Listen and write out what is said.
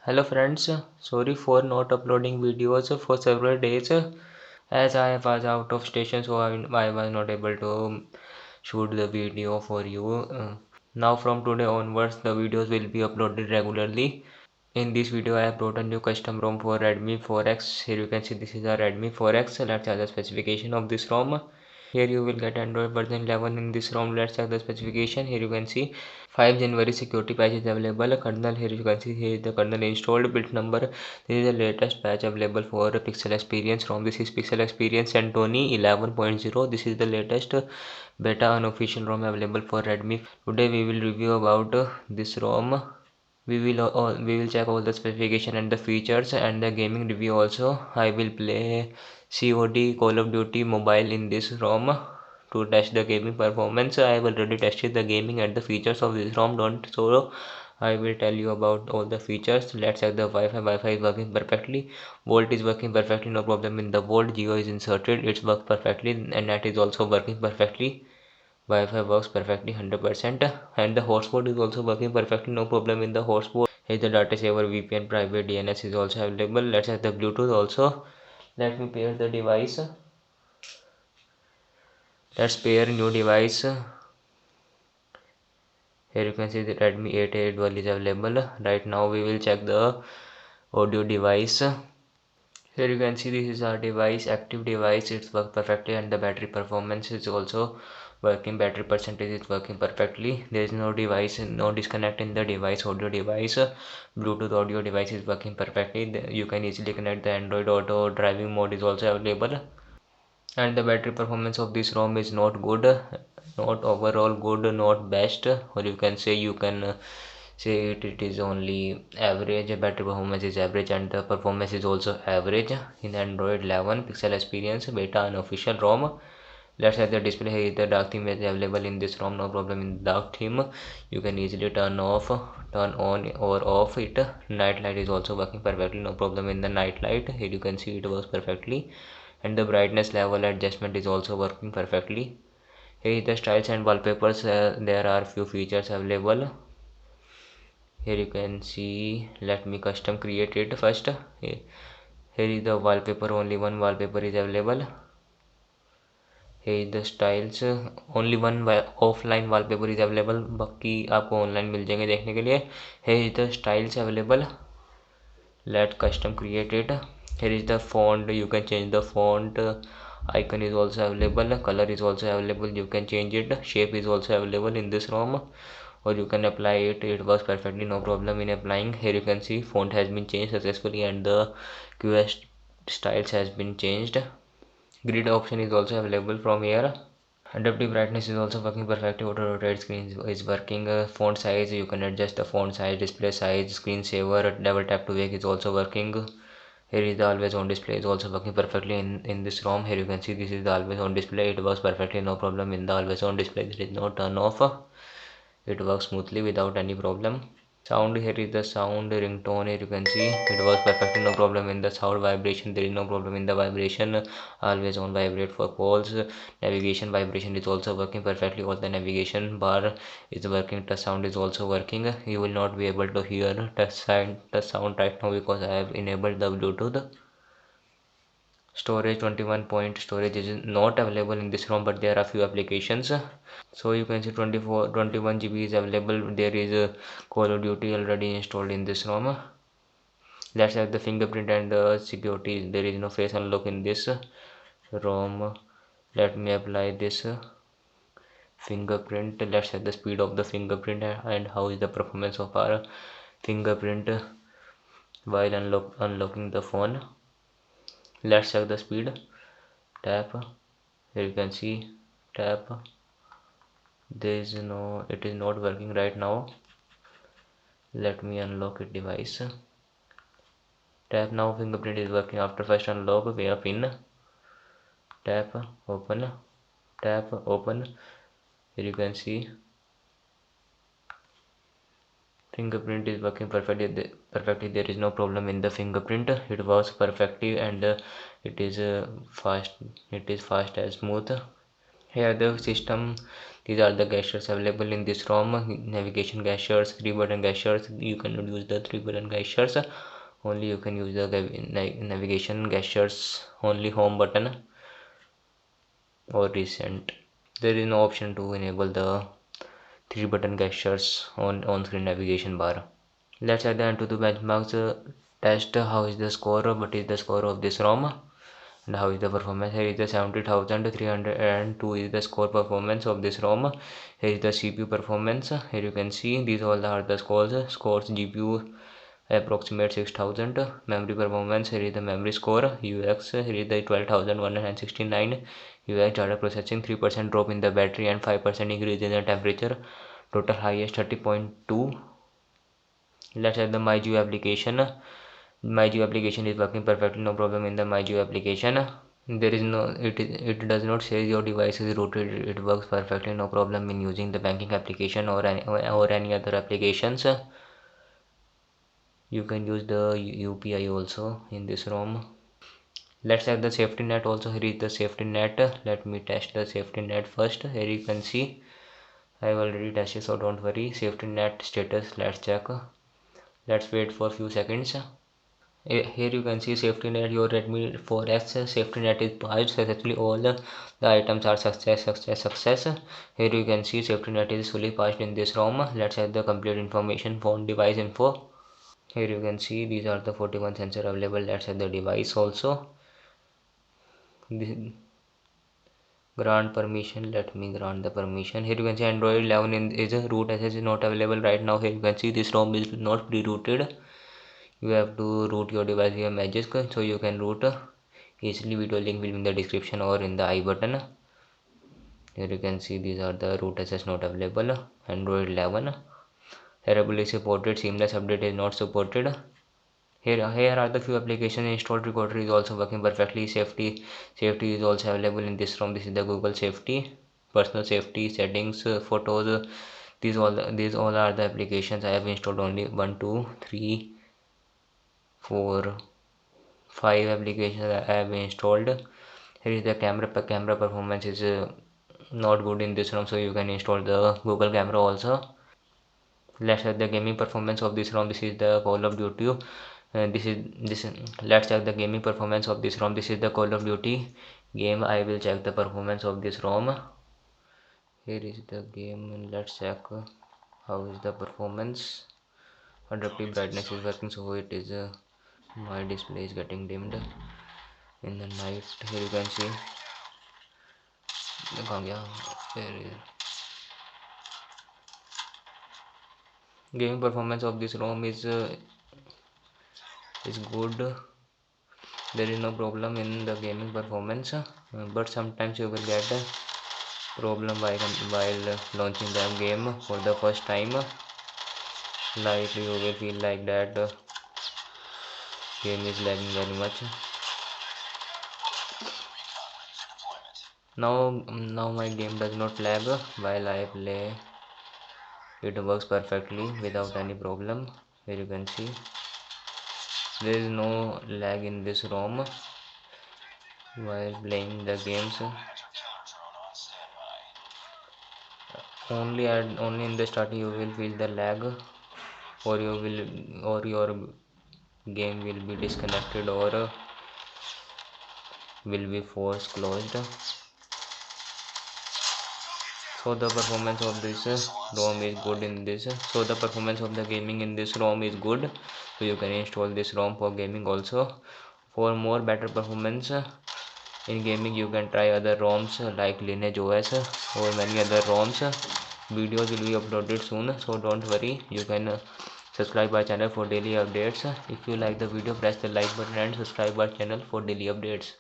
Hello friends, sorry for not uploading videos for several days as I was out of station, so I was not able to shoot the video for you. Now from today onwards the videos will be uploaded regularly. In this video I have brought a new custom ROM for Redmi 4X. Here you can see this is a Redmi 4X. Let's have the specification of this ROM. Here you will get Android version 11 in this ROM. Let's check the specification. Here you can see 5 January security patch is available. Kernel, here you can see here is the kernel installed. Build number, this is the latest patch available for Pixel Experience ROM. This is Pixel Experience Santoni 11.0. This is the latest beta unofficial ROM available for Redmi. Today we will review about this ROM. We will check all the specification and the features and the gaming review also. I will play COD Call of Duty Mobile in this ROM to test the gaming performance. I have already tested the gaming and the features of this ROM, don't so I will tell you about all the features. Let's check the Wi-Fi is working perfectly. Volt is working perfectly, no problem in the Volt. Geo is inserted, it's worked perfectly, and net is also working perfectly. Wi-Fi works perfectly 100%, and the hotspot is also working perfectly, no problem in the hotspot. Here the data saver VPN private DNS is also available. Let's have the Bluetooth also. Let me pair the device. Let's pair new device. Here you can see the Redmi 8A dual is available. Right now we will check the audio device. Here you can see this is our device, active device. It's worked perfectly, and the battery performance is also working. Battery percentage is working perfectly. There is no device, no disconnect in the device. Audio device, Bluetooth audio device is working perfectly. You can easily connect the Android Auto. Driving mode is also available. And the battery performance of this ROM is not good, not overall good, not best, or you can say say it is only average. Battery performance is average, and the performance is also average in Android 11 Pixel Experience beta unofficial ROM. Let's have the display. Here is the dark theme is available in this ROM, no problem in dark theme. You can easily turn on or off it. Night light is also working perfectly, no problem in the night light. Here you can see it works perfectly, and the brightness level adjustment is also working perfectly. Here is the styles and wallpapers. There are few features available. Here you can see, let me custom create it first. Here is the wallpaper, only one wallpaper is available. Here is the styles, only one offline wallpaper is available, बाकी आपको online मिल जाएंगे देखने के लिए. Here is the styles available. Let custom create it. Here is the font, you can change the font. Icon is also available, color is also available, you can change it. Shape is also available in this ROM, or you can apply it. It works perfectly, no problem in applying. Here you can see font has been changed successfully, and the QS styles has been changed. Grid option is also available from here. Adaptive brightness is also working perfectly. Auto rotate screen is working. Font size, you can adjust the font size, display size, screensaver, double tap to wake is also working. Here is the always on display is also working perfectly in this ROM. Here you can see this is the always on display. It works perfectly, no problem in the always on display. There is no turn off. It works smoothly without any problem. Sound, here is the sound ringtone. Here you can see it works perfectly, no problem in the sound. Vibration, there is no problem in the vibration. Always on vibrate for calls. Navigation vibration is also working perfectly. All the navigation bar is working. Touch sound is also working. You will not be able to hear touch sound right now because I have enabled the Bluetooth. Storage, 21 point storage is not available in this ROM, but there are few applications. So you can see 21 GB is available. There is a Call of Duty already installed in this ROM. Let's have the fingerprint and the security. There is no face unlock in this ROM. Let me apply this fingerprint. Let's have the speed of the fingerprint and how is the performance of our fingerprint while unlocking the phone. Let's check the speed. Tap. Here you can see tap. There is no, it is not working right now. Let me unlock it device. Tap. Now fingerprint is working. After first unlock via pin. Tap, open, tap, open. Here you can see fingerprint is working perfectly. There is no problem in the fingerprint. It works perfectly, and it is fast and smooth. Here the system, these are the gestures available in this ROM. Navigation gestures, 3-button gestures. You cannot use the 3-button gestures, only you can use the navigation gestures, only home button or recent. There is no option to enable the 3-button gestures on screen navigation bar. Let's add the AnTuTu benchmarks test. How is the score? What is the score of this ROM? And how is the performance? Here is the 70,302 is the score performance of this ROM. Here is the CPU performance. Here you can see these all are the scores. GPU approximate 6000. Memory performance, here is the memory score. UX, here is the 12,169. UX data processing, 3% drop in the battery and 5% increase in the temperature. Total highest 30.2. Let's add the MyGeo application. MyGeo application is working perfectly, no problem in the MyGeo application. There is no, it does not say your device is rooted. It works perfectly, no problem in using the banking application or any other applications. You can use the UPI also in this ROM. Let's have the safety net also. Here is the safety net. Let me test the safety net first. Here you can see I have already tested, so don't worry. Safety net status, let's check. Let's wait for few seconds. Here you can see safety net. Your Redmi 4X safety net is passed successfully. All the items are success. Here you can see safety net is fully passed in this ROM. Let's have the complete information. Phone device info. Here you can see these are the 41 sensor available. Let's have the device also. Grant permission. Let me grant the permission. Here you can see Android 11 is a root access is not available right now. Here you can see this ROM is not pre-rooted. You have to root your device via Magisk, so you can root easily. Video link will be in the description or in the I button. Here you can see these are the root access not available. Android 11. Terribly supported. Seamless update is not supported. Here are the few applications installed. Recorder is also working perfectly. Safety is also available in this ROM. This is the Google Safety, personal safety settings, photos. These all are the applications I have installed. Only 1, 2, 3, 4, 5 applications I have installed. Here is the camera performance is not good in this ROM, so you can install the Google camera also. Let's check the gaming performance of this ROM. This is the Call of Duty. Let's check the gaming performance of this ROM. This is the Call of Duty game. I will check the performance of this ROM. Here is the game. Let's check how is the performance. Adaptive brightness is working, so it is my display is getting dimmed in the night. Here you can see gaming performance of this ROM is good. There is no problem in the gaming performance, but sometimes you will get a problem while launching the game for the first time. Like you will feel like that game is lagging very much. Now my game does not lag while I play. It works perfectly without any problem. Here you can see there is no lag in this ROM while playing the games. Only in the starting you will feel the lag, or your game will be disconnected or will be force closed. So the performance of this ROM is good in this. So the performance of the gaming in this ROM is good. So you can install this ROM for gaming also. For more better performance in gaming, you can try other ROMs like Lineage OS or many other ROMs. Videos will be uploaded soon, so don't worry. You can subscribe our channel for daily updates. If you like the video, press the like button and subscribe our channel for daily updates.